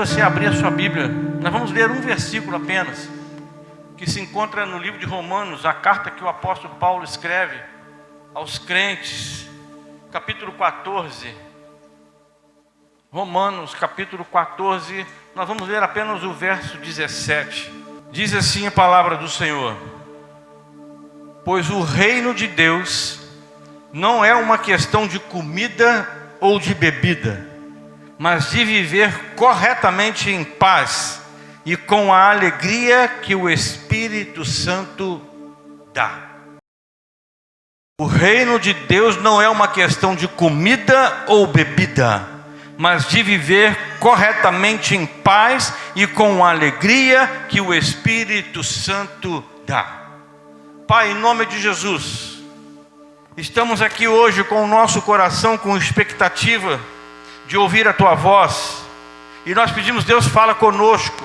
você abrir a sua Bíblia, nós vamos ler um versículo apenas, que se encontra no livro de Romanos, a carta que o apóstolo Paulo escreve aos crentes, capítulo 14. Romanos, capítulo 14, nós vamos ler apenas o verso 17. Diz assim a palavra do Senhor: pois o reino de Deus não é uma questão de comida ou de bebida, mas de viver corretamente em paz e com a alegria que o Espírito Santo dá. O reino de Deus não é uma questão de comida ou bebida, mas de viver corretamente em paz e com a alegria que o Espírito Santo dá. Pai, em nome de Jesus, estamos aqui hoje com o nosso coração com expectativa de ouvir a Tua voz, e nós pedimos: Deus, fala conosco,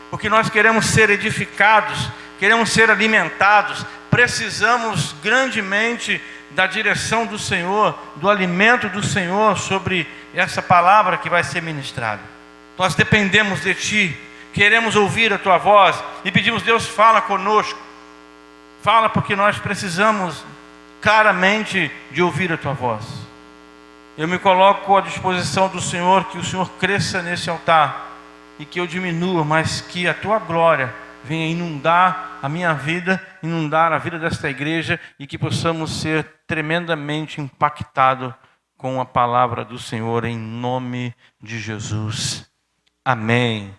porque nós queremos ser edificados, queremos ser alimentados, precisamos grandemente da direção do Senhor, do alimento do Senhor sobre essa palavra que vai ser ministrada. Nós dependemos de Ti, queremos ouvir a Tua voz e pedimos: Deus, fala conosco, fala, porque nós precisamos claramente de ouvir a Tua voz. Eu me coloco à disposição do Senhor, que o Senhor cresça nesse altar e que eu diminua, mas que a Tua glória venha inundar a minha vida, inundar a vida desta igreja, e que possamos ser tremendamente impactados com a palavra do Senhor, em nome de Jesus. Amém.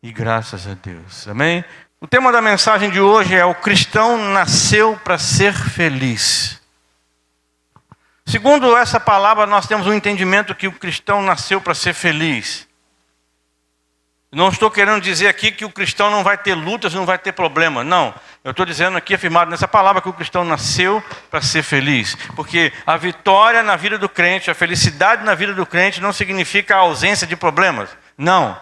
E graças a Deus. Amém. O tema da mensagem de hoje é: o cristão nasceu para ser feliz. Segundo essa palavra, nós temos um entendimento que o cristão nasceu para ser feliz. Não estou querendo dizer aqui que o cristão não vai ter lutas, não vai ter problema. Não, eu estou dizendo aqui, afirmado nessa palavra, que o cristão nasceu para ser feliz. Porque a vitória na vida do crente, a felicidade na vida do crente não significa a ausência de problemas. Não.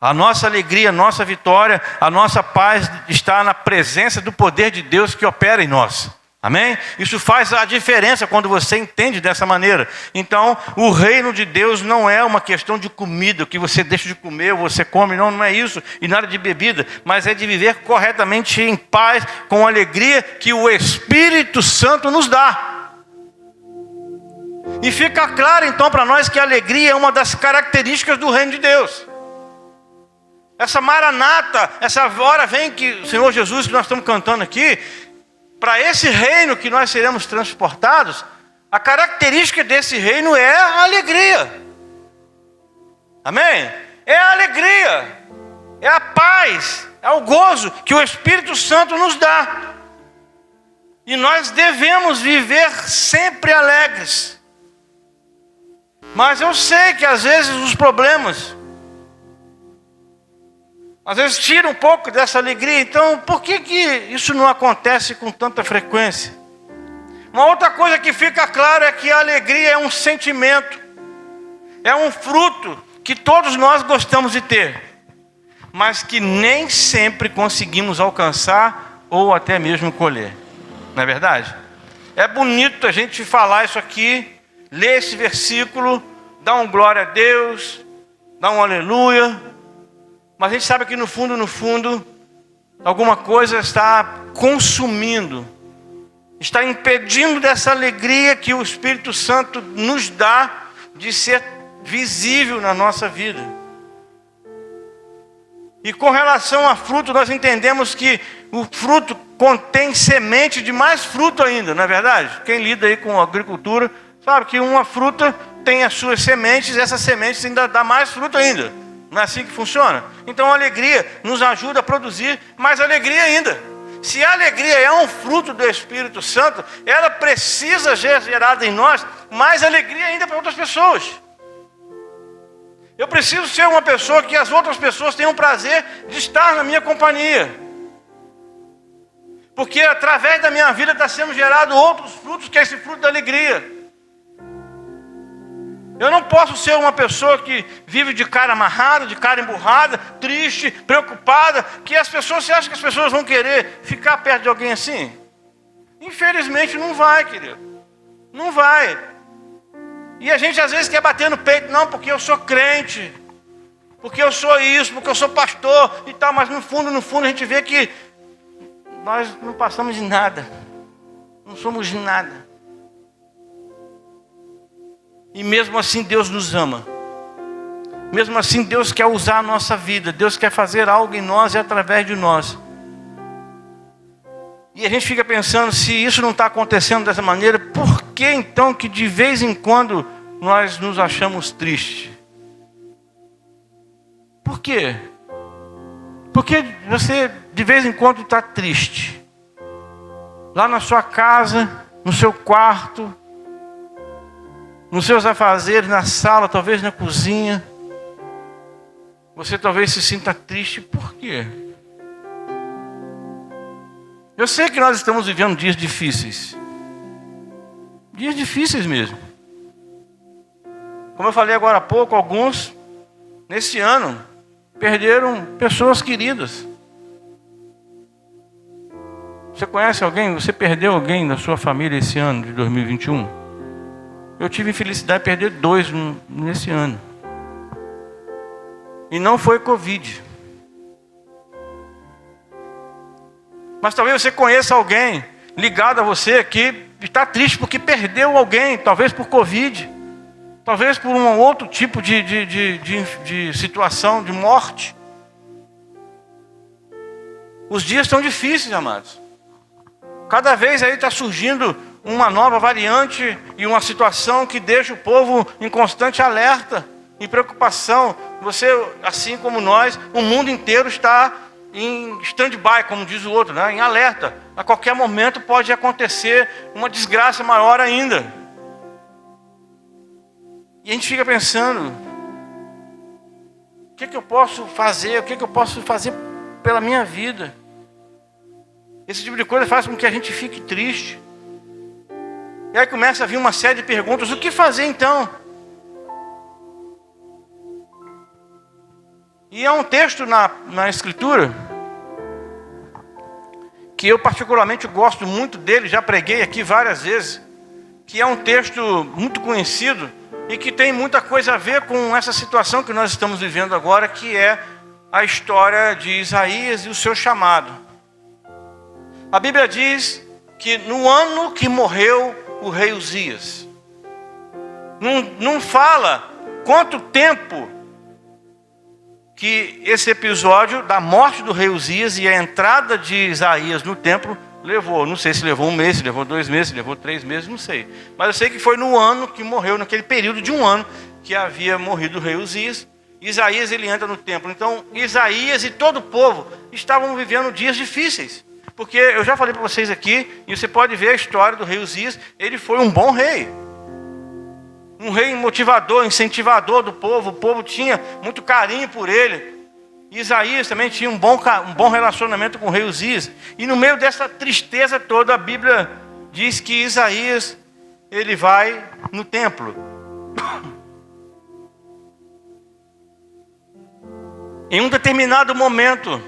A nossa alegria, a nossa vitória, a nossa paz está na presença do poder de Deus que opera em nós. Amém? Isso faz a diferença quando você entende dessa maneira. Então, o reino de Deus não é uma questão de comida, que você deixa de comer ou você come. Não, não é isso. E nada de bebida. Mas é de viver corretamente em paz, com a alegria que o Espírito Santo nos dá. E fica claro então para nós que a alegria é uma das características do reino de Deus. Essa maranata, essa hora vem que o Senhor Jesus, que nós estamos cantando aqui, para esse reino que nós seremos transportados, a característica desse reino é a alegria. Amém? É a alegria, é a paz, é o gozo que o Espírito Santo nos dá. E nós devemos viver sempre alegres. Mas eu sei que às vezes os problemas, às vezes tira um pouco dessa alegria. Então, por que isso não acontece com tanta frequência? Uma outra coisa que fica claro é que a alegria é um sentimento, é um fruto que todos nós gostamos de ter, mas que nem sempre conseguimos alcançar ou até mesmo colher. Não é verdade? É bonito a gente falar isso aqui, ler esse versículo, dar um glória a Deus, dar um aleluia, mas a gente sabe que no fundo, alguma coisa está consumindo, está impedindo dessa alegria que o Espírito Santo nos dá de ser visível na nossa vida. E com relação a fruto, nós entendemos que o fruto contém semente de mais fruto ainda, não é verdade? Quem lida aí com agricultura sabe que uma fruta tem as suas sementes, e essas sementes ainda dá mais fruto ainda. Não é assim que funciona? Então a alegria nos ajuda a produzir mais alegria ainda. Se a alegria é um fruto do Espírito Santo, ela precisa ser gerada em nós mais alegria ainda para outras pessoas. Eu preciso ser uma pessoa que as outras pessoas tenham prazer de estar na minha companhia. Porque através da minha vida está sendo gerado outros frutos, que é esse fruto da alegria. Eu não posso ser uma pessoa que vive de cara amarrada, de cara emburrada, triste, preocupada, que as pessoas, você acha que as pessoas vão querer ficar perto de alguém assim? Infelizmente não vai, querido. Não vai. E a gente às vezes quer bater no peito, não, porque eu sou crente. porque eu sou isso, porque eu sou pastor e tal, mas no fundo a gente vê que nós não passamos de nada, não somos nada. E mesmo assim Deus nos ama. Mesmo assim Deus quer usar a nossa vida. Deus quer fazer algo em nós e através de nós. E a gente fica pensando, se isso não está acontecendo dessa maneira, por que então que de vez em quando nós nos achamos tristes? Por quê? Porque você de vez em quando está triste. Lá na sua casa, no seu quarto, nos seus afazeres, na sala, talvez na cozinha. Você talvez se sinta triste. Por quê? Eu sei que nós estamos vivendo dias difíceis. Dias difíceis mesmo. Como eu falei agora há pouco, alguns, nesse ano, perderam pessoas queridas. Você conhece alguém? Você perdeu alguém da sua família esse ano de 2021? Eu tive infelicidade de perder 2 nesse ano. E não foi Covid. Mas talvez você conheça alguém ligado a você que está triste porque perdeu alguém, talvez por Covid, talvez por um outro tipo de situação, de morte. Os dias estão difíceis, amados. Cada vez aí está surgindo uma nova variante e uma situação que deixa o povo em constante alerta, em preocupação. Você, assim como nós, o mundo inteiro está em stand-by, como diz o outro, né? Em alerta. A qualquer momento pode acontecer uma desgraça maior ainda. E a gente fica pensando, o que eu posso fazer? O que eu posso fazer pela minha vida? Esse tipo de coisa faz com que a gente fique triste. E aí começa a vir uma série de perguntas. O que fazer então? E há um texto na Escritura que eu particularmente gosto muito dele, já preguei aqui várias vezes, que é um texto muito conhecido e que tem muita coisa a ver com essa situação que nós estamos vivendo agora, que é a história de Isaías e o seu chamado. A Bíblia diz que no ano que morreu o rei Uzias, não fala quanto tempo que esse episódio da morte do rei Uzias e a entrada de Isaías no templo levou. Não sei se levou 1 mês, se levou 2 meses, se levou 3 meses, não sei. Mas eu sei que foi no ano que morreu, naquele período de 1 ano que havia morrido o rei Uzias. Isaías, ele entra no templo. Então Isaías e todo o povo estavam vivendo dias difíceis. Porque eu já falei para vocês aqui, e você pode ver a história do rei Uzias, ele foi um bom rei. Um rei motivador, incentivador do povo. O povo tinha muito carinho por ele. Isaías também tinha um bom relacionamento com o rei Uzias. E no meio dessa tristeza toda, a Bíblia diz que Isaías, ele vai no templo. Em um determinado momento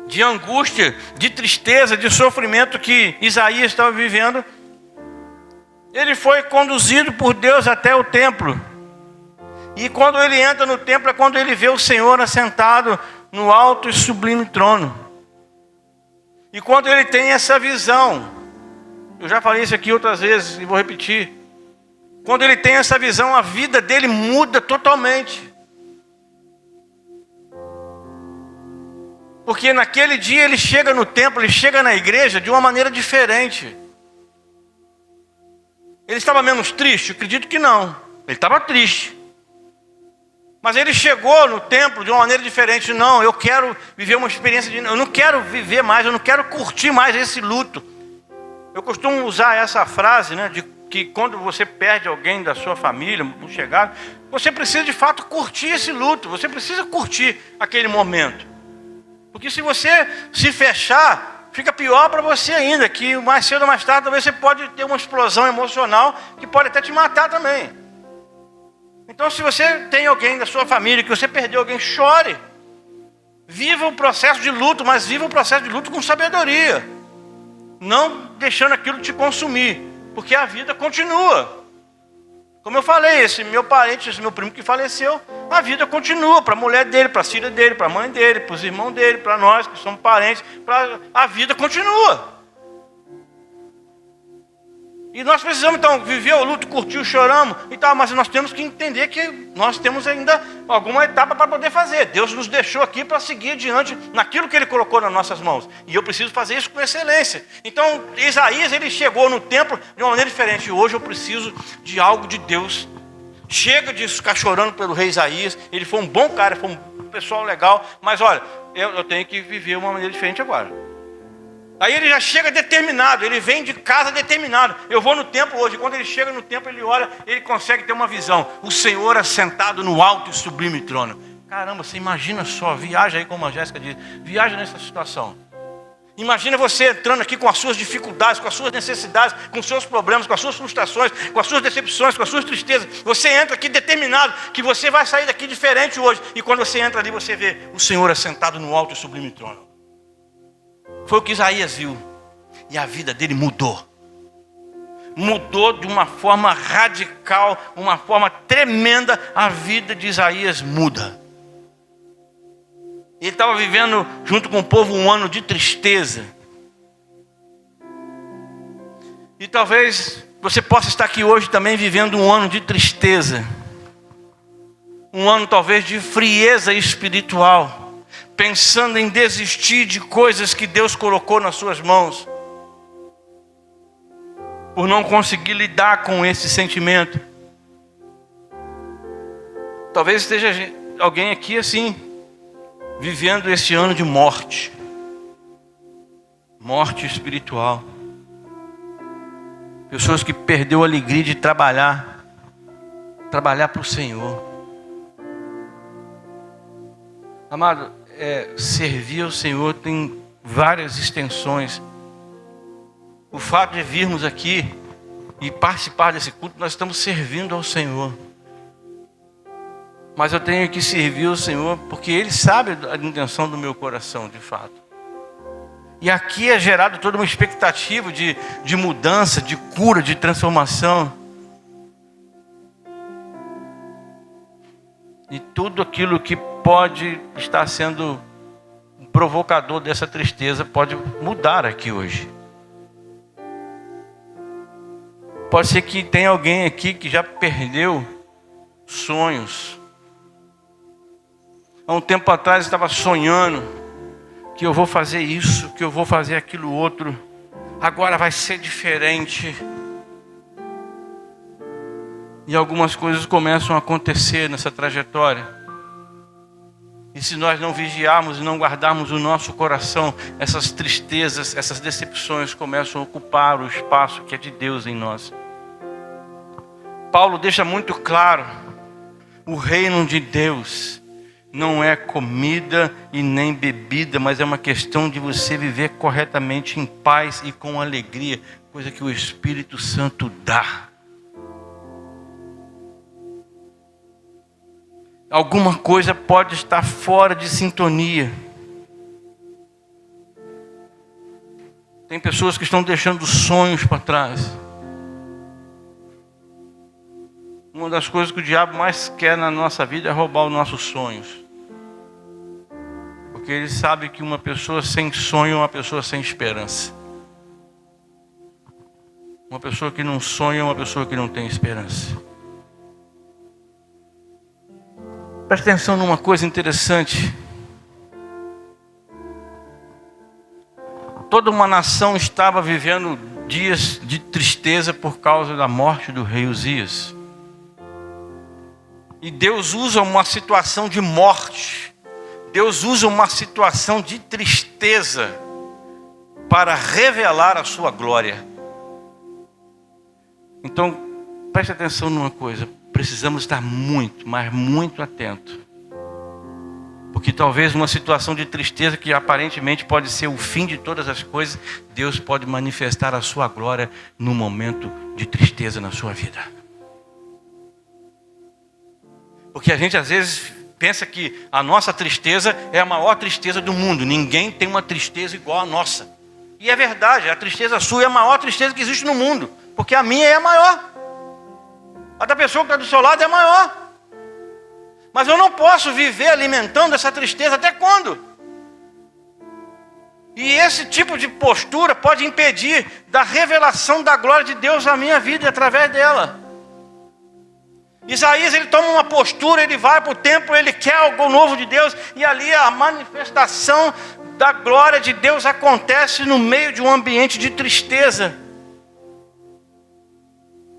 de angústia, de tristeza, de sofrimento que Isaías estava vivendo, ele foi conduzido por Deus até o templo. E quando ele entra no templo é quando ele vê o Senhor assentado no alto e sublime trono. E quando ele tem essa visão, eu já falei isso aqui outras vezes e vou repetir. Quando ele tem essa visão, a vida dele muda totalmente. Porque naquele dia ele chega no templo, ele chega na igreja de uma maneira diferente. Ele estava menos triste? Eu acredito que não. Ele estava triste. Mas ele chegou no templo de uma maneira diferente. Não, eu quero viver uma experiência eu não quero viver mais, eu não quero curtir mais esse luto. Eu costumo usar essa frase, né, de que quando você perde alguém da sua família, um chegado, você precisa de fato curtir esse luto. Você precisa curtir aquele momento. Porque se você se fechar, fica pior para você ainda, que mais cedo ou mais tarde talvez você pode ter uma explosão emocional que pode até te matar também. Então se você tem alguém da sua família, que você perdeu alguém, chore. Viva o processo de luto, mas viva o processo de luto com sabedoria. Não deixando aquilo te consumir, porque a vida continua. Como eu falei, esse meu parente, esse meu primo que faleceu, a vida continua para a mulher dele, para a filha dele, para a mãe dele, para os irmãos dele, para nós que somos parentes, a vida continua. E nós precisamos então viver o luto, curtir, choramos e tal, mas nós temos que entender que nós temos ainda alguma etapa para poder fazer. Deus nos deixou aqui para seguir adiante naquilo que Ele colocou nas nossas mãos. E eu preciso fazer isso com excelência. Então Isaías, ele chegou no templo de uma maneira diferente. Hoje eu preciso de algo de Deus. Chega de ficar chorando pelo rei Isaías. Ele foi um bom cara, foi um pessoal legal. Mas olha, eu tenho que viver uma maneira diferente agora. Aí ele já chega determinado, ele vem de casa determinado. Eu vou no templo hoje, quando ele chega no templo, ele olha, ele consegue ter uma visão. O Senhor assentado no alto e sublime trono. Caramba, você imagina só, viaja aí como a Jéssica diz, viaja nessa situação. Imagina você entrando aqui com as suas dificuldades, com as suas necessidades, com os seus problemas, com as suas frustrações, com as suas decepções, com as suas tristezas. Você entra aqui determinado que você vai sair daqui diferente hoje. E quando você entra ali, você vê o Senhor assentado no alto e sublime trono. Foi o que Isaías viu. E a vida dele mudou. Mudou de uma forma radical, uma forma tremenda. A vida de Isaías muda. Ele estava vivendo junto com o povo um ano de tristeza. E talvez você possa estar aqui hoje também vivendo um ano de tristeza. Um ano talvez de frieza espiritual. Pensando em desistir de coisas que Deus colocou nas suas mãos. Por não conseguir lidar com esse sentimento. Talvez esteja alguém aqui assim, vivendo esse ano de morte. Morte espiritual. Pessoas que perdeu a alegria de trabalhar. Trabalhar para o Senhor. Amado, servir ao Senhor tem várias extensões. O fato de virmos aqui e participar desse culto, nós estamos servindo ao Senhor. Mas eu tenho que servir ao Senhor porque Ele sabe a intenção do meu coração, de fato. E aqui é gerado toda uma expectativa de mudança, de cura, de transformação. E tudo aquilo que pode estar sendo um provocador dessa tristeza pode mudar aqui hoje. Pode ser que tenha alguém aqui que já perdeu sonhos. Há um tempo atrás estava sonhando que eu vou fazer isso, que eu vou fazer aquilo outro. Agora vai ser diferente. E algumas coisas começam a acontecer nessa trajetória. E se nós não vigiarmos e não guardarmos o nosso coração, essas tristezas, essas decepções começam a ocupar o espaço que é de Deus em nós. Paulo deixa muito claro, o reino de Deus não é comida e nem bebida, mas é uma questão de você viver corretamente em paz e com alegria, coisa que o Espírito Santo dá. Alguma coisa pode estar fora de sintonia. Tem pessoas que estão deixando sonhos para trás. Uma das coisas que o diabo mais quer na nossa vida é roubar os nossos sonhos. Porque ele sabe que uma pessoa sem sonho é uma pessoa sem esperança. Uma pessoa que não sonha é uma pessoa que não tem esperança. Preste atenção numa coisa interessante. Toda uma nação estava vivendo dias de tristeza por causa da morte do rei Uzias. E Deus usa uma situação de morte, Deus usa uma situação de tristeza para revelar a sua glória. Então, preste atenção numa coisa. Precisamos estar muito, mas muito atentos. Porque talvez numa situação de tristeza que aparentemente pode ser o fim de todas as coisas, Deus pode manifestar a sua glória no momento de tristeza na sua vida. Porque a gente às vezes pensa que a nossa tristeza é a maior tristeza do mundo. Ninguém tem uma tristeza igual a nossa. E é verdade, a tristeza sua é a maior tristeza que existe no mundo. Porque a minha é a maior. A da pessoa que está do seu lado é maior. Mas eu não posso viver alimentando essa tristeza até quando? E esse tipo de postura pode impedir da revelação da glória de Deus na minha vida e através dela. Isaías, ele toma uma postura, ele vai para o templo, ele quer algo novo de Deus, e ali a manifestação da glória de Deus acontece no meio de um ambiente de tristeza.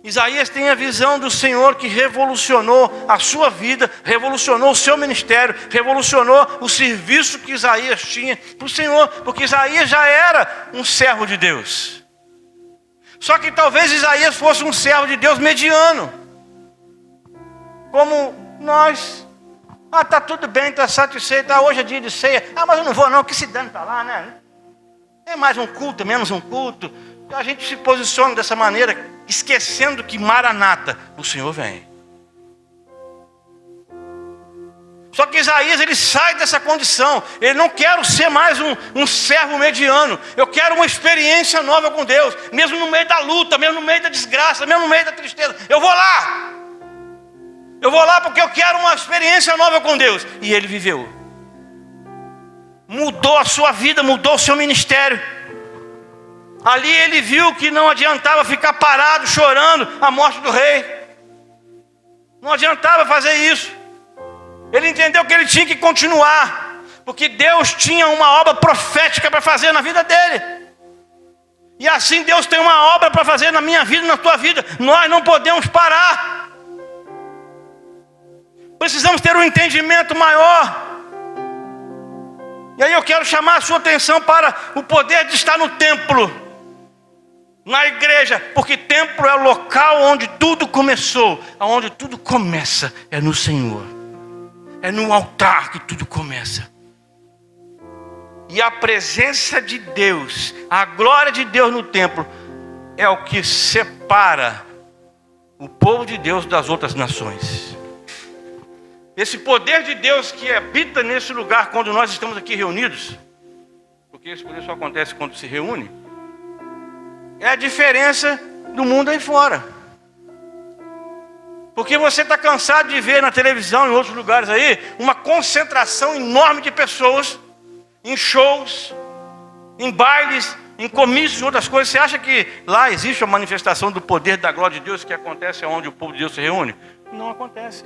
Isaías tem a visão do Senhor que revolucionou a sua vida, revolucionou o seu ministério, revolucionou o serviço que Isaías tinha para o Senhor, porque Isaías já era um servo de Deus. Só que talvez Isaías fosse um servo de Deus mediano, como nós. Tá tudo bem, tá satisfeito, hoje é dia de ceia, mas eu não vou não, que se dane para lá, né? É mais um culto, menos um culto. A gente se posiciona dessa maneira, esquecendo que Maranata, o Senhor vem. Só que Isaías, ele sai dessa condição. Ele não quer ser mais um servo mediano. Eu quero uma experiência nova com Deus, mesmo no meio da luta, mesmo no meio da desgraça, mesmo no meio da tristeza. Eu vou lá porque eu quero uma experiência nova com Deus. E ele viveu. Mudou a sua vida, mudou o seu ministério. Ali ele viu que não adiantava ficar parado, chorando a morte do rei. Não adiantava fazer isso. Ele entendeu que ele tinha que continuar, porque Deus tinha uma obra profética para fazer na vida dele. E assim Deus tem uma obra para fazer na minha vida e na tua vida. Nós não podemos parar. Precisamos ter um entendimento maior. E aí eu quero chamar a sua atenção para o poder de estar no templo, na igreja, porque templo é o local onde tudo começou. Onde tudo começa é no Senhor. É no altar que tudo começa. E a presença de Deus, a glória de Deus no templo, é o que separa o povo de Deus das outras nações. Esse poder de Deus que habita nesse lugar quando nós estamos aqui reunidos, porque isso só acontece quando se reúne, é a diferença do mundo aí fora. Porque você está cansado de ver na televisão, em outros lugares aí, uma concentração enorme de pessoas, em shows, em bailes, em comícios e outras coisas. Você acha que lá existe a manifestação do poder da glória de Deus que acontece onde o povo de Deus se reúne? Não acontece.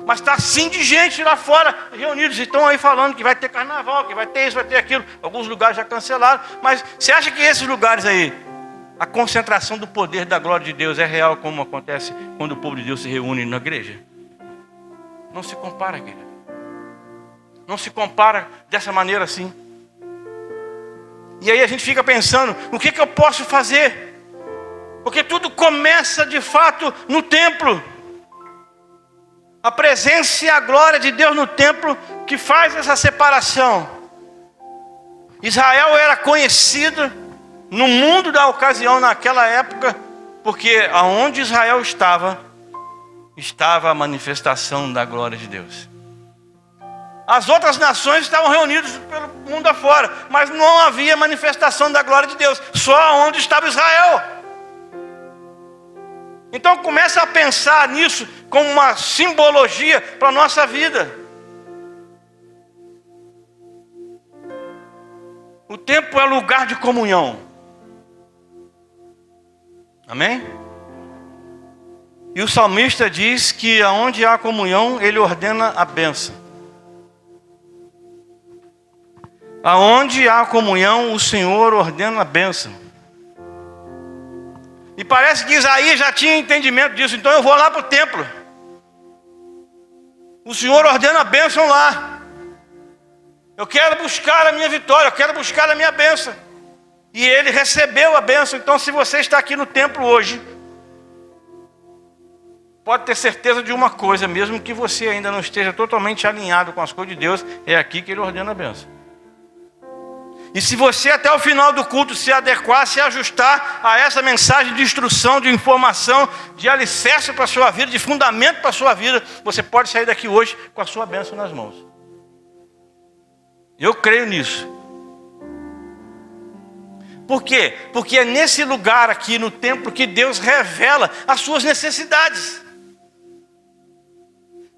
Mas está assim de gente lá fora, reunidos, e estão aí falando que vai ter carnaval, que vai ter isso, vai ter aquilo. Alguns lugares já cancelaram, mas você acha que esses lugares aí, a concentração do poder da glória de Deus é real como acontece quando o povo de Deus se reúne na igreja? Não se compara, querido. Não se compara dessa maneira assim. E aí a gente fica pensando, o que eu posso fazer? Porque tudo começa de fato no templo. A presença e a glória de Deus no templo que faz essa separação. Israel era conhecido no mundo da ocasião naquela época, porque aonde Israel estava a manifestação da glória de Deus. As outras nações estavam reunidas pelo mundo afora, mas não havia manifestação da glória de Deus, só onde estava Israel. Então começa a pensar nisso como uma simbologia para a nossa vida. O templo é lugar de comunhão. Amém? E o salmista diz que aonde há comunhão, ele ordena a bênção. Aonde há comunhão, o Senhor ordena a bênção. E parece que Isaías já tinha entendimento disso. Então eu vou lá para o templo. O Senhor ordena a bênção lá. Eu quero buscar a minha vitória, eu quero buscar a minha bênção. E ele recebeu a bênção. Então se você está aqui no templo hoje, pode ter certeza de uma coisa, mesmo que você ainda não esteja totalmente alinhado com as coisas de Deus, é aqui que ele ordena a bênção. E se você até o final do culto se adequar, se ajustar a essa mensagem de instrução, de informação, de alicerce para a sua vida, de fundamento para a sua vida, você pode sair daqui hoje com a sua bênção nas mãos. Eu creio nisso. Por quê? Porque é nesse lugar aqui no templo que Deus revela as suas necessidades.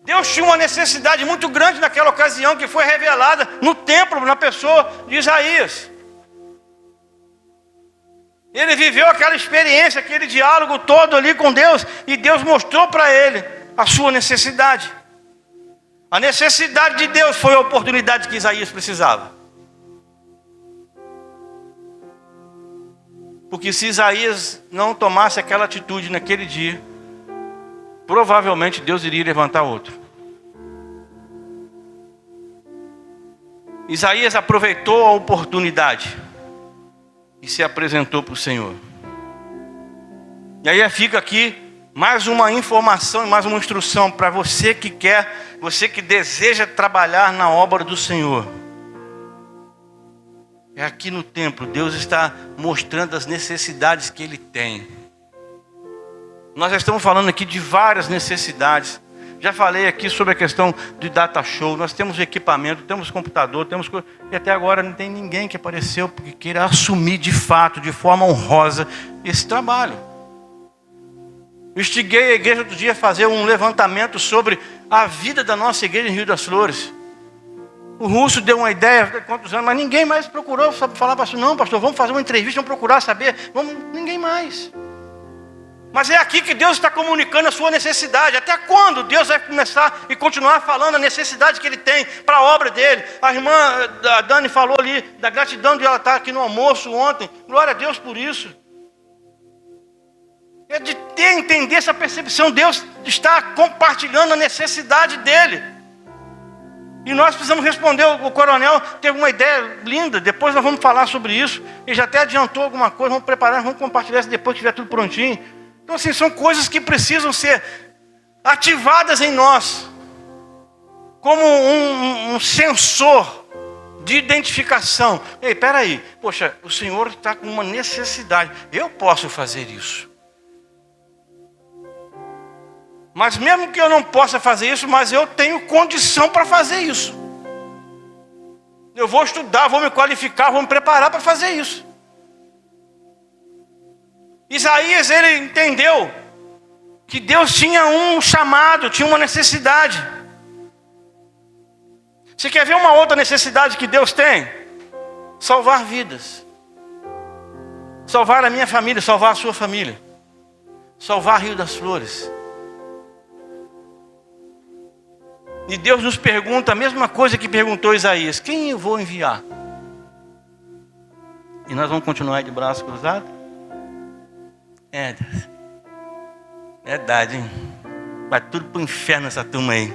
Deus tinha uma necessidade muito grande naquela ocasião, que foi revelada no templo, na pessoa de Isaías. Ele viveu aquela experiência, aquele diálogo todo ali com Deus, e Deus mostrou para ele a sua necessidade. A necessidade de Deus foi a oportunidade que Isaías precisava. Porque se Isaías não tomasse aquela atitude naquele dia, provavelmente Deus iria levantar outro. Isaías aproveitou a oportunidade e se apresentou para o Senhor. E aí fica aqui mais uma informação e mais uma instrução para você que quer, você que deseja trabalhar na obra do Senhor. É aqui no templo, Deus está mostrando as necessidades que Ele tem. Nós já estamos falando aqui de várias necessidades. Já falei aqui sobre a questão de data show. Nós temos equipamento, temos computador, e até agora não tem ninguém que apareceu porque queira assumir de fato, de forma honrosa, esse trabalho. Eu instiguei a igreja outro dia a fazer um levantamento sobre a vida da nossa igreja em Rio das Flores. O Russo deu uma ideia, quantos anos, mas ninguém mais procurou falar para isso. Não, pastor, vamos fazer uma entrevista, vamos procurar saber. Ninguém mais. Mas é aqui que Deus está comunicando a sua necessidade. Até quando Deus vai começar e continuar falando a necessidade que Ele tem para a obra dele? A irmã a Dani falou ali da gratidão de ela estar aqui no almoço ontem. Glória a Deus por isso. É de entender essa percepção. Deus está compartilhando a necessidade dele. E nós precisamos responder. O coronel teve uma ideia linda. Depois nós vamos falar sobre isso. Ele já até adiantou alguma coisa. Vamos preparar, vamos compartilhar isso depois que estiver tudo prontinho. Então assim, são coisas que precisam ser ativadas em nós. Como um sensor de identificação. Ei, peraí. Poxa, o Senhor está com uma necessidade. Eu posso fazer isso. Mas mesmo que eu não possa fazer isso, mas eu tenho condição para fazer isso. Eu vou estudar, vou me qualificar, vou me preparar para fazer isso. Isaías, ele entendeu que Deus tinha um chamado, tinha uma necessidade. Você quer ver uma outra necessidade que Deus tem? Salvar vidas. Salvar a minha família, salvar a sua família. Salvar Rio das Flores. E Deus nos pergunta a mesma coisa que perguntou Isaías: quem eu vou enviar? E nós vamos continuar de braço cruzado? Deus. Verdade, hein? Vai tudo pro inferno essa turma aí.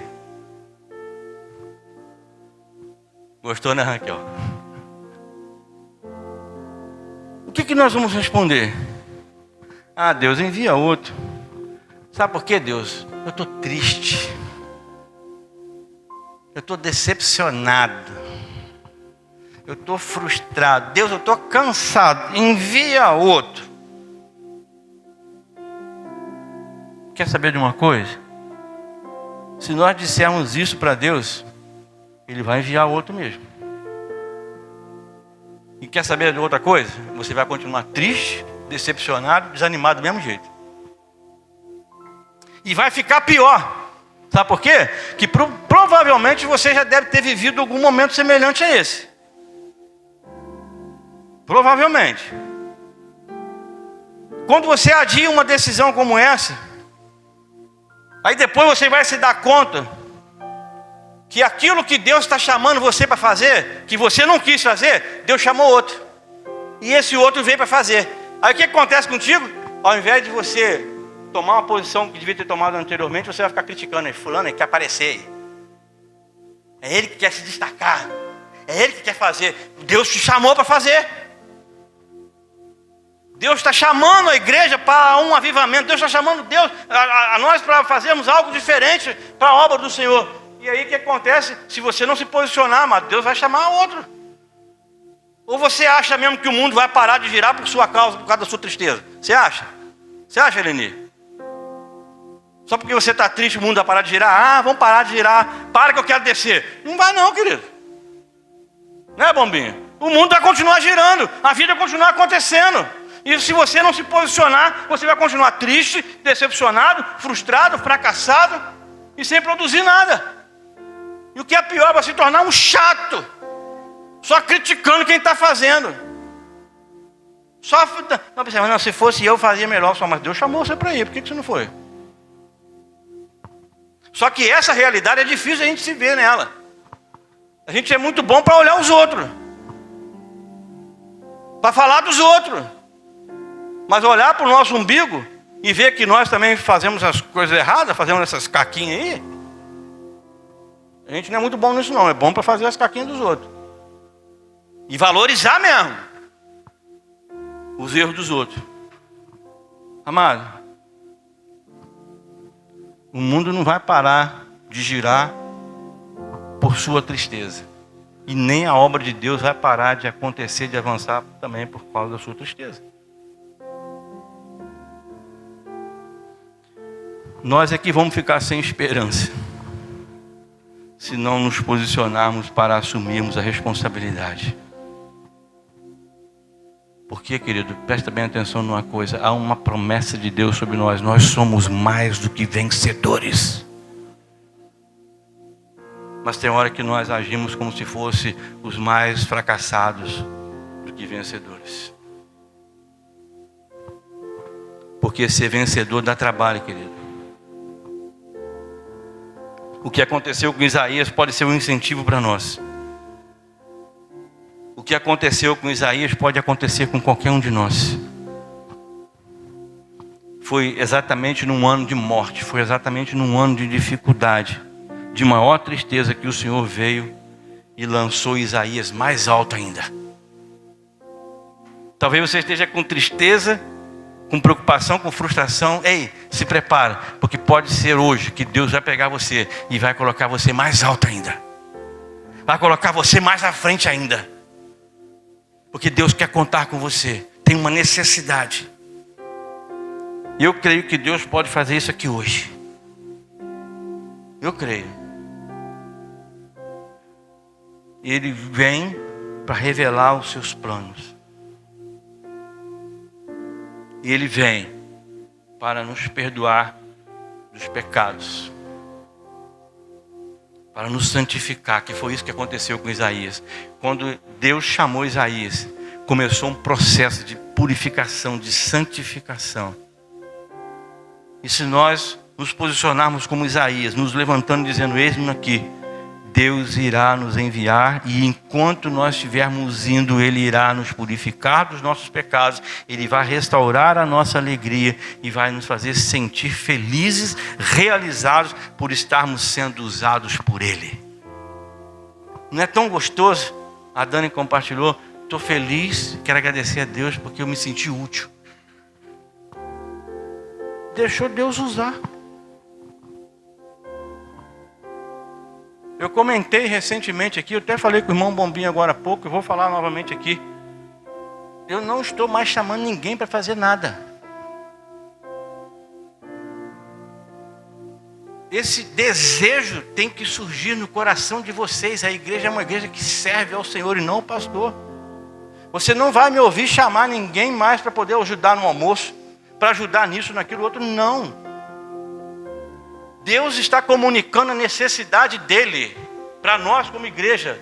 Gostou, né, Raquel? O que nós vamos responder? Ah, Deus, envia outro. Sabe por quê, Deus? Eu estou triste. Eu estou decepcionado. Eu estou frustrado. Deus, eu estou cansado. Envia outro. Quer saber de uma coisa? Se nós dissermos isso para Deus, Ele vai enviar outro mesmo. E quer saber de outra coisa? Você vai continuar triste, decepcionado, desanimado do mesmo jeito. E vai ficar pior. Sabe por quê? Que provavelmente você já deve ter vivido algum momento semelhante a esse. Provavelmente. Quando você adia uma decisão como essa, aí depois você vai se dar conta que aquilo que Deus está chamando você para fazer, que você não quis fazer, Deus chamou outro. E esse outro veio para fazer. Aí o que acontece contigo? Ao invés de você tomar uma posição que devia ter tomado anteriormente, você vai ficar criticando aí, fulano, ele quer aparecer. É ele que quer se destacar. É ele que quer fazer. Deus te chamou para fazer. Deus está chamando a igreja para um avivamento. Deus está chamando a nós para fazermos algo diferente para a obra do Senhor. E aí o que acontece? Se você não se posicionar, mas Deus vai chamar outro. Ou você acha mesmo que o mundo vai parar de girar por sua causa, por causa da sua tristeza? Você acha? Você acha, Eleni? Só porque você está triste, o mundo vai parar de girar? Ah, vamos parar de girar. Para que eu quero descer. Não vai não, querido. Não é, Bombinha? O mundo vai continuar girando. A vida vai continuar acontecendo. E se você não se posicionar, você vai continuar triste, decepcionado, frustrado, fracassado. e sem produzir nada. E o que é pior, vai se tornar um chato, só criticando quem está fazendo. Só não, pensando, não, se fosse eu fazia melhor, só, mas Deus chamou você para ir, por que você não foi? Só que essa realidade é difícil a gente se ver nela. A gente é muito bom para olhar os outros, para falar dos outros, mas olhar para o nosso umbigo e ver que nós também fazemos as coisas erradas, fazemos essas caquinhas aí, a gente não é muito bom nisso não, é bom para fazer as caquinhas dos outros. E valorizar mesmo os erros dos outros. Amado, o mundo não vai parar de girar por sua tristeza. E nem a obra de Deus vai parar de acontecer, de avançar também por causa da sua tristeza. Nós é que vamos ficar sem esperança se não nos posicionarmos para assumirmos a responsabilidade. Porque, querido, presta bem atenção numa coisa, há uma promessa de Deus sobre nós, nós somos mais do que vencedores. Mas tem hora que nós agimos como se fosse os mais fracassados do que vencedores. Porque ser vencedor dá trabalho, querido. O que aconteceu com Isaías pode ser um incentivo para nós. O que aconteceu com Isaías pode acontecer com qualquer um de nós. Foi exatamente num ano de morte, foi exatamente num ano de dificuldade, de maior tristeza, que o Senhor veio e lançou Isaías mais alto ainda. Talvez você esteja com tristeza, com preocupação, com frustração. Ei, se prepara, porque pode ser hoje que Deus vai pegar você e vai colocar você mais alto ainda. Vai colocar você mais à frente ainda. Porque Deus quer contar com você. Tem uma necessidade. E eu creio que Deus pode fazer isso aqui hoje. Eu creio. Ele vem para revelar os seus planos. E Ele vem para nos perdoar dos pecados, para nos santificar, que foi isso que aconteceu com Isaías. Quando Deus chamou Isaías, começou um processo de purificação, de santificação. E se nós nos posicionarmos como Isaías, nos levantando dizendo, eis-me aqui, Deus irá nos enviar, e enquanto nós estivermos indo, Ele irá nos purificar dos nossos pecados, Ele vai restaurar a nossa alegria e vai nos fazer sentir felizes, realizados por estarmos sendo usados por Ele. Não é tão gostoso? A Dani compartilhou, estou feliz, quero agradecer a Deus porque eu me senti útil. Deixou Deus usar. Eu comentei recentemente aqui, eu até falei com o irmão Bombinho agora há pouco, eu vou falar novamente aqui. Eu não estou mais chamando ninguém para fazer nada. Esse desejo tem que surgir no coração de vocês. A igreja é uma igreja que serve ao Senhor e não ao pastor. Você não vai me ouvir chamar ninguém mais para poder ajudar no almoço, para ajudar nisso, naquilo, outro, não. Deus está comunicando a necessidade dEle para nós como igreja.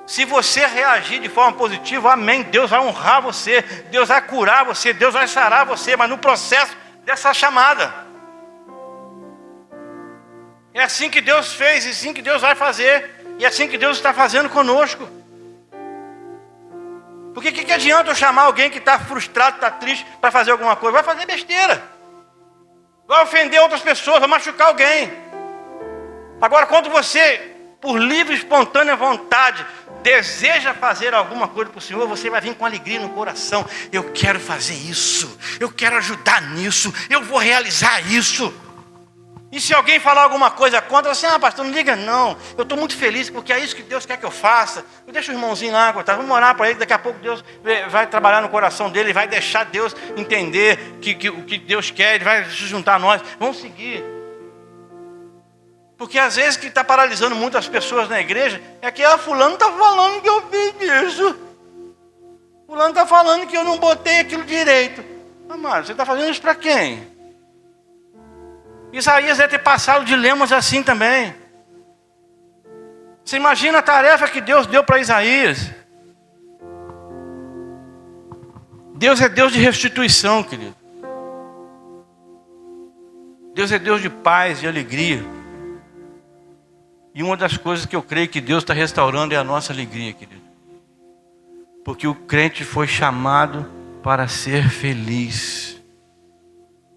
Se você reagir de forma positiva, amém, Deus vai honrar você, Deus vai curar você, Deus vai sarar você, mas no processo dessa chamada. É assim que Deus fez, e assim que Deus vai fazer, e é assim que Deus está fazendo conosco. Porque que adianta eu chamar alguém que está frustrado, está triste, para fazer alguma coisa? Vai fazer besteira. Vai ofender outras pessoas, vai machucar alguém. Agora, quando você, por livre e espontânea vontade, deseja fazer alguma coisa para o Senhor, você vai vir com alegria no coração. Eu quero fazer isso, eu quero ajudar nisso, eu vou realizar isso. E se alguém falar alguma coisa contra, assim, pastor, não liga não, eu estou muito feliz porque é isso que Deus quer que eu faça. Eu deixo o irmãozinho lá, tá? Vamos orar para ele, daqui a pouco Deus vai trabalhar no coração dele, vai deixar Deus entender o que Deus quer, Ele vai se juntar a nós, vamos seguir. Porque às vezes o que está paralisando muitas pessoas na igreja é que fulano está falando que eu fiz isso, fulano está falando que eu não botei aquilo direito. Amado, você está fazendo isso para quem? Isaías deve ter passado dilemas assim também. Você imagina a tarefa que Deus deu para Isaías. Deus é Deus de restituição, querido. Deus é Deus de paz e alegria. E uma das coisas que eu creio que Deus está restaurando é a nossa alegria, querido. Porque o crente foi chamado para ser feliz,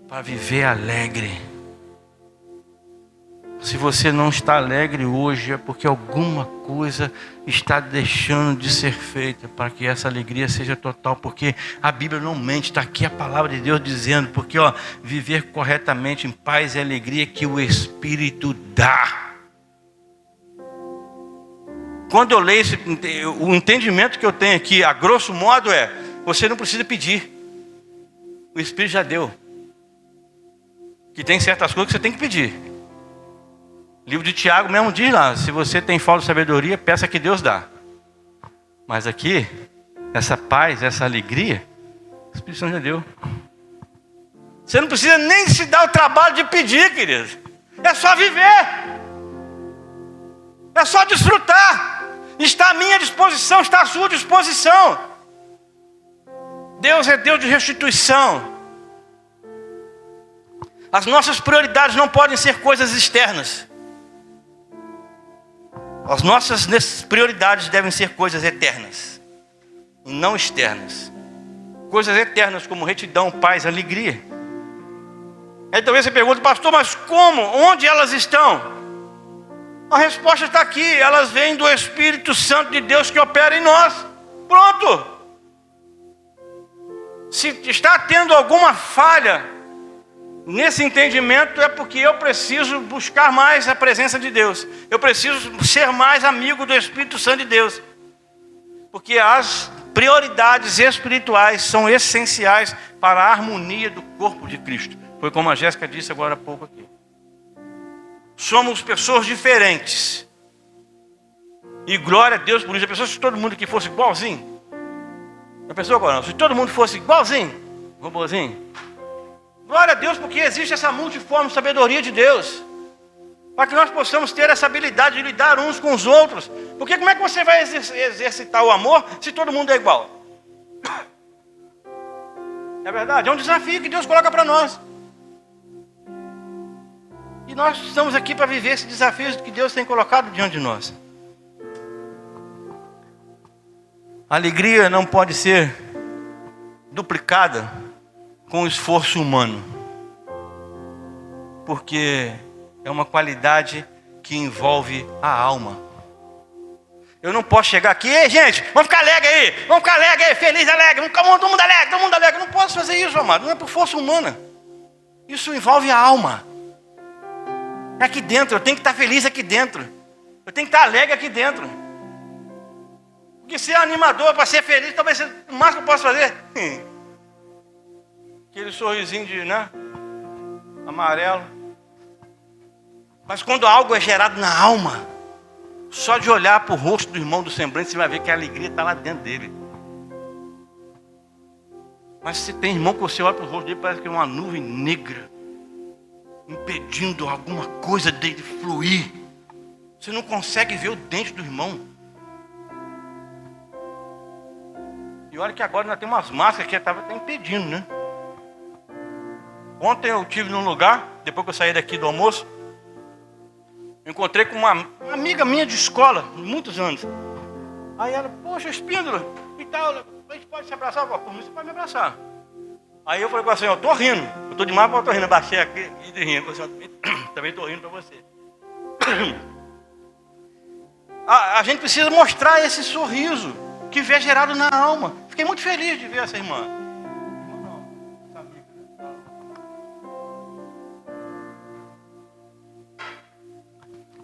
para viver alegre. Se você não está alegre hoje, é porque alguma coisa está deixando de ser feita para que essa alegria seja total. Porque a Bíblia não mente, está aqui a palavra de Deus dizendo. Porque viver corretamente em paz e alegria que o Espírito dá. Quando eu leio o entendimento que eu tenho aqui, a grosso modo você não precisa pedir. O Espírito já deu. Que tem certas coisas que você tem que pedir. O livro de Tiago mesmo diz lá, se você tem falta de sabedoria, peça que Deus dá. Mas aqui, essa paz, essa alegria, o Espírito Santo já deu. Você não precisa nem se dar o trabalho de pedir, querido. É só viver. É só desfrutar. Está à minha disposição, está à sua disposição. Deus é Deus de restituição. As nossas prioridades não podem ser coisas externas. As nossas prioridades devem ser coisas eternas, e não externas. Coisas eternas como retidão, paz, alegria. Aí talvez você pergunte, pastor, mas como? Onde elas estão? A resposta está aqui, elas vêm do Espírito Santo de Deus que opera em nós. Pronto. Se está tendo alguma falha nesse entendimento, é porque eu preciso buscar mais a presença de Deus. Eu preciso ser mais amigo do Espírito Santo de Deus. Porque as prioridades espirituais são essenciais para a harmonia do corpo de Cristo. Foi como a Jéssica disse agora há pouco aqui. Somos pessoas diferentes. E glória a Deus por isso. A pessoa, se todo mundo aqui fosse igualzinho. A pessoa agora não. Se todo mundo fosse igualzinho. Robozinho. Glória a Deus, porque existe essa multiforme sabedoria de Deus. Para que nós possamos ter essa habilidade de lidar uns com os outros. Porque como é que você vai exercitar o amor se todo mundo é igual? É verdade, é um desafio que Deus coloca para nós. E nós estamos aqui para viver esse desafio que Deus tem colocado diante de nós. A alegria não pode ser duplicada com esforço humano, porque é uma qualidade que envolve a alma. Eu não posso chegar aqui, ei gente, vamos ficar alegre aí, feliz, alegre, todo mundo alegre. Eu não posso fazer isso, amado, não é por força humana. Isso envolve a alma. É aqui dentro, eu tenho que estar feliz aqui dentro. Eu tenho que estar alegre aqui dentro. Porque ser animador para ser feliz, talvez seja o máximo que eu posso fazer. Aquele sorrisinho de, amarelo. Mas quando algo é gerado na alma, só de olhar para o rosto do irmão do semblante, você vai ver que a alegria está lá dentro dele. Mas se tem irmão que você olha para o rosto dele, parece que é uma nuvem negra, impedindo alguma coisa dele fluir. Você não consegue ver o dente do irmão. E olha que agora nós temos umas máscaras que estava até impedindo, né? Ontem eu estive num lugar, depois que eu saí daqui do almoço, eu encontrei com uma amiga minha de escola, muitos anos. Aí ela, poxa, Espíndola, e tal, a gente pode se abraçar? Eu falei, por mim você pode me abraçar. Aí eu falei com ela assim, eu estou rindo, eu estou demais, mas eu estou rindo. Eu baixei aqui e rindo, eu também estou rindo para você. A gente precisa mostrar esse sorriso que vê gerado na alma. Fiquei muito feliz de ver essa irmã.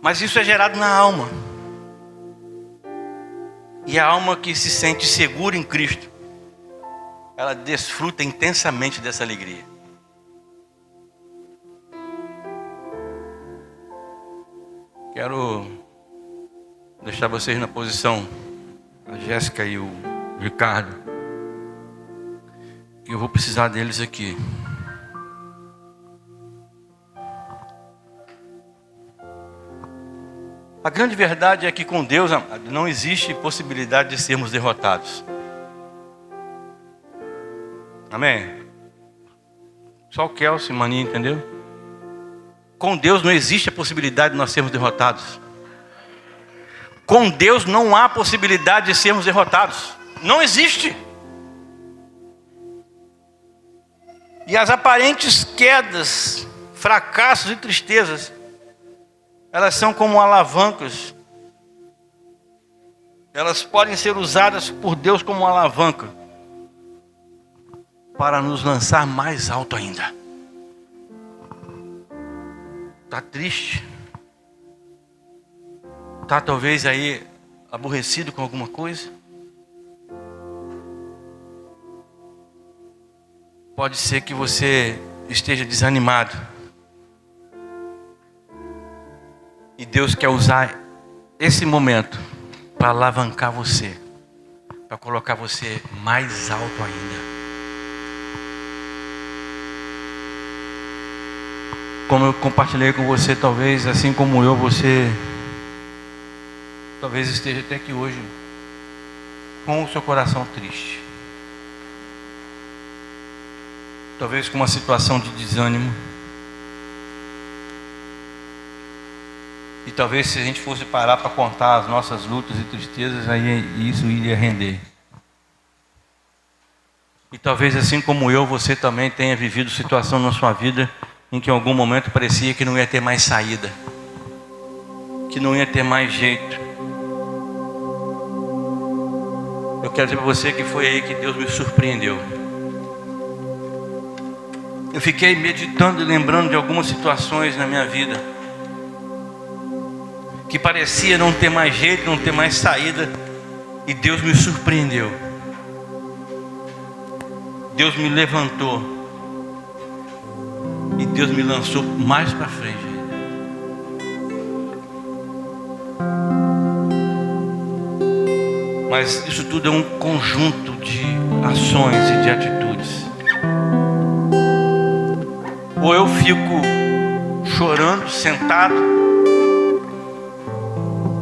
Mas isso é gerado na alma. E a alma que se sente segura em Cristo, ela desfruta intensamente dessa alegria. Quero deixar vocês na posição, a Jéssica e o Ricardo, que eu vou precisar deles aqui. A grande verdade é que com Deus, amado, não existe possibilidade de sermos derrotados. Amém? Só o Kelsey, maninho, entendeu? Com Deus não existe a possibilidade de nós sermos derrotados. Com Deus não há possibilidade de sermos derrotados. Não existe. E as aparentes quedas, fracassos e tristezas, elas são como alavancas. Elas podem ser usadas por Deus como uma alavanca para nos lançar mais alto ainda. Está triste? Está talvez aí aborrecido com alguma coisa? Pode ser que você esteja desanimado. E Deus quer usar esse momento para alavancar você, para colocar você mais alto ainda. Como eu compartilhei com você, talvez, assim como eu, você talvez esteja até aqui hoje com o seu coração triste. Talvez com uma situação de desânimo. E talvez se a gente fosse parar para contar as nossas lutas e tristezas, aí isso iria render. E talvez assim como eu, você também tenha vivido situação na sua vida em que em algum momento parecia que não ia ter mais saída, que não ia ter mais jeito. Eu quero dizer para você que foi aí que Deus me surpreendeu. Eu fiquei meditando e lembrando de algumas situações na minha vida que parecia não ter mais jeito, não ter mais saída, e Deus me surpreendeu. Deus me levantou e Deus me lançou mais para frente. Mas isso tudo é um conjunto de ações e de atitudes. Ou eu fico chorando, sentado,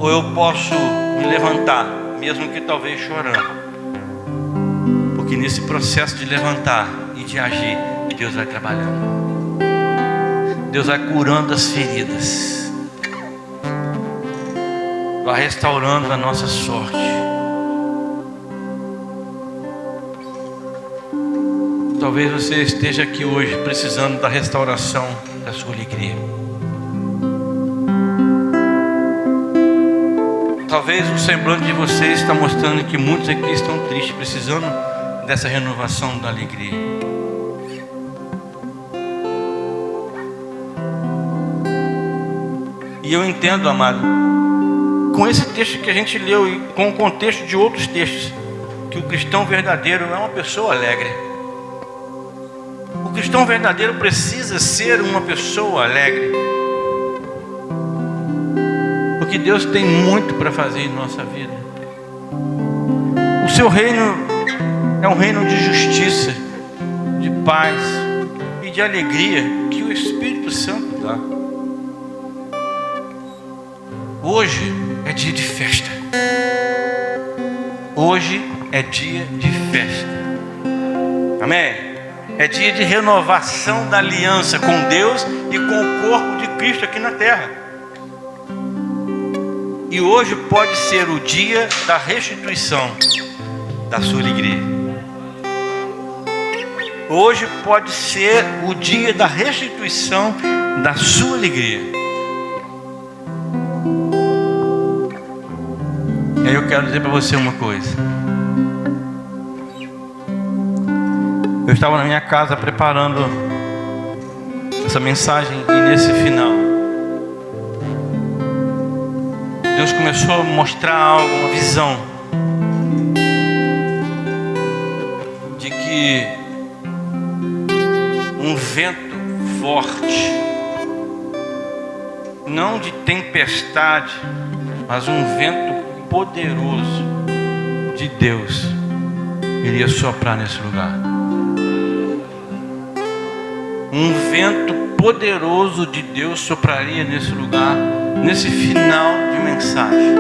ou eu posso me levantar, mesmo que talvez chorando. Porque nesse processo de levantar e de agir, Deus vai trabalhando. Deus vai curando as feridas, vai restaurando a nossa sorte. Talvez você esteja aqui hoje precisando da restauração da sua alegria. Talvez o semblante de vocês está mostrando que muitos aqui estão tristes, precisando dessa renovação da alegria. E eu entendo, amado, com esse texto que a gente leu e com o contexto de outros textos, que o cristão verdadeiro é uma pessoa alegre. O cristão verdadeiro precisa ser uma pessoa alegre. Porque Deus tem muito para fazer em nossa vida. O seu reino é um reino de justiça, de paz e de alegria que o Espírito Santo dá. Hoje é dia de festa. Hoje é dia de festa. Amém? É dia de renovação da aliança com Deus e com o corpo de Cristo aqui na terra. E hoje pode ser o dia da restituição da sua alegria. Hoje pode ser o dia da restituição da sua alegria. E aí eu quero dizer para você uma coisa. Eu estava na minha casa preparando essa mensagem e nesse final Deus começou a mostrar algo, uma visão de que um vento forte, não de tempestade, mas um vento poderoso de Deus iria soprar nesse lugar. Um vento poderoso de Deus sopraria nesse lugar nesse final de mensagem,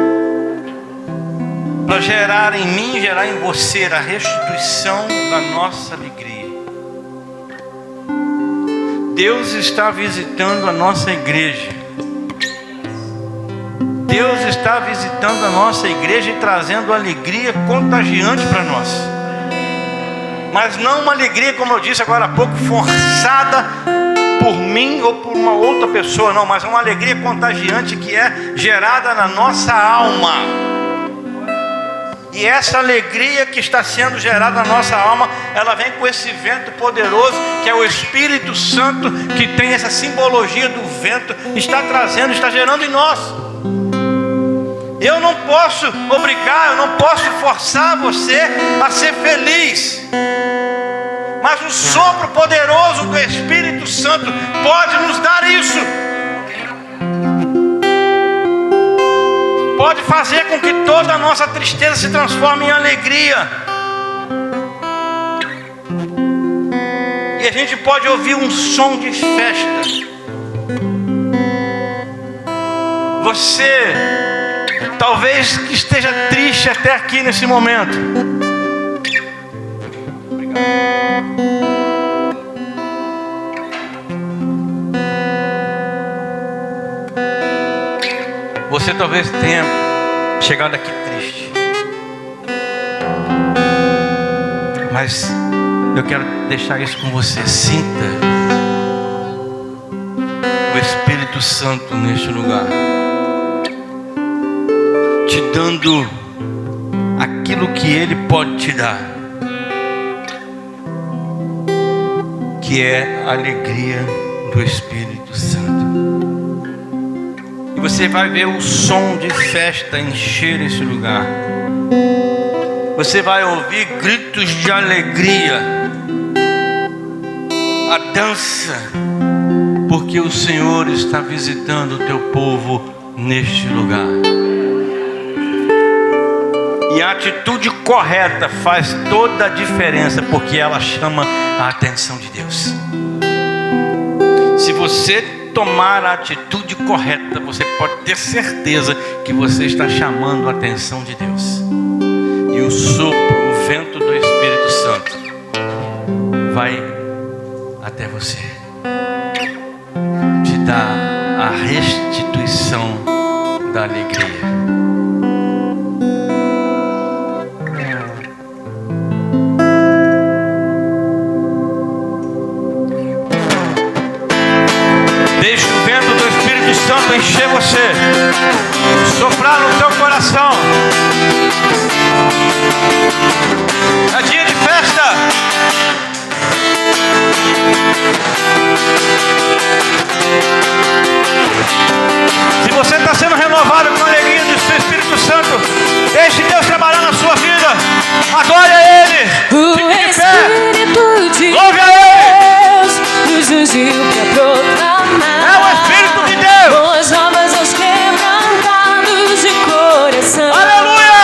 para gerar em mim e gerar em você a restituição da nossa alegria. Deus está visitando a nossa igreja. Deus está visitando a nossa igreja e trazendo alegria contagiante para nós. Mas não uma alegria, como eu disse agora há pouco, forçada por mim ou por uma outra pessoa, não, mas uma alegria contagiante que é gerada na nossa alma. E essa alegria que está sendo gerada na nossa alma, ela vem com esse vento poderoso, que é o Espírito Santo, que tem essa simbologia do vento, está trazendo, está gerando em nós. Eu não posso obrigar, eu não posso forçar você a ser feliz, mas o sopro poderoso do Espírito Santo pode nos dar isso. Pode fazer com que toda a nossa tristeza se transforme em alegria. E a gente pode ouvir um som de festa. Você, talvez que esteja triste até aqui nesse momento, você talvez tenha chegado aqui triste, mas eu quero deixar isso com você. Sinta o Espírito Santo neste lugar, te dando aquilo que Ele pode te dar, que é a alegria do Espírito Santo. E você vai ver o som de festa encher esse lugar. Você vai ouvir gritos de alegria, a dança, porque o Senhor está visitando o teu povo neste lugar. E a atitude correta faz toda a diferença, porque ela chama a atenção de Deus. Se você tomar a atitude correta, você pode ter certeza que você está chamando a atenção de Deus. E o sopro, o vento do Espírito Santo vai até você, te dar a restituição da alegria. Deixa o vento do Espírito Santo encher você, soprar no teu coração. É dia de festa. Se você está sendo renovado com a alegria do seu Espírito Santo, deixe Deus trabalhar na sua vida. Adore a Ele. Fique de pé. Louve a Ele. Nos ungiu para proclamar. É o Espírito de Deus. Boas novas aos quebrantados de coração. Aleluia.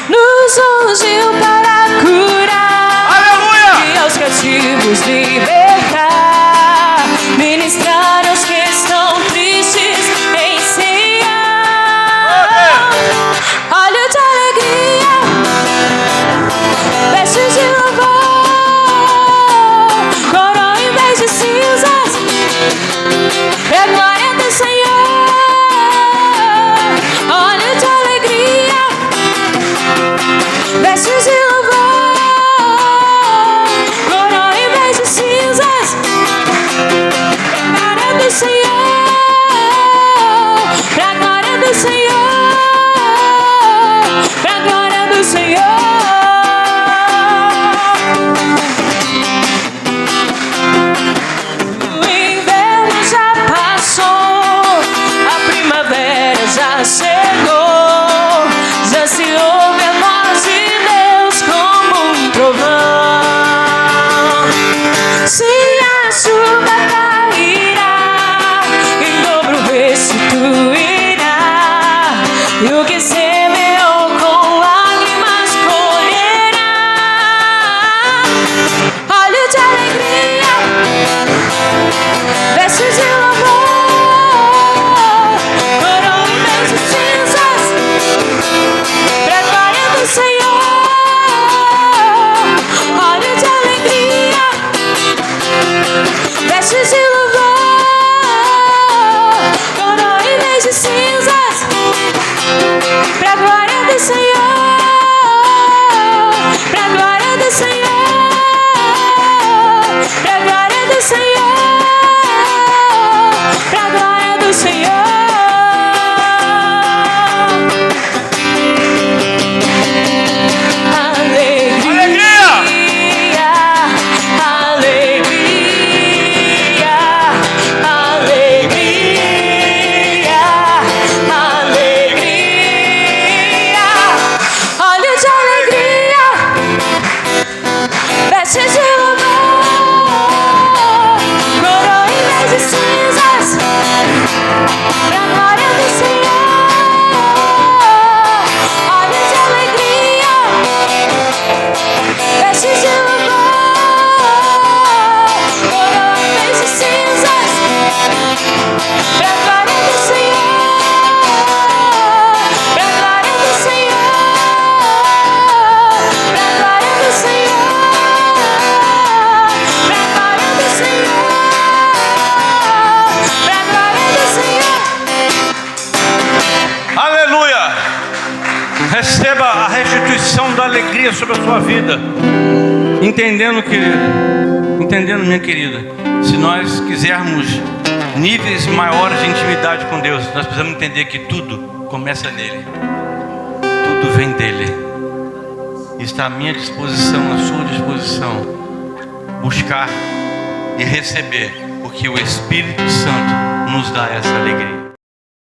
Nos ungiu para curar. Aleluia. E aos cativos libertar. Ministrar aos que estão tristes. Ensinar. Olha de alegria. Vestes de louvor. Coro em vez de si. vestes de louvor, coroa em vez de cinzas, pra glória do Senhor, pra glória do Senhor, pra glória do Senhor, pra glória do Senhor. Vestes de louvor, coroa em vez de cinzas, pra glória do Senhor. Olhos de alegria, vestes de louvor, coroa em vez de cinzas, pra glória do Senhor, pra glória do Senhor, pra glória do Senhor. Aleluia! Receba a restituição da alegria sobre a sua vida. Entendendo, querido, entendendo, minha querida, se nós quisermos níveis maiores de intimidade com Deus, nós precisamos entender que tudo começa nele, tudo vem dele. Está à minha disposição, à sua disposição, buscar e receber, porque o Espírito Santo nos dá essa alegria.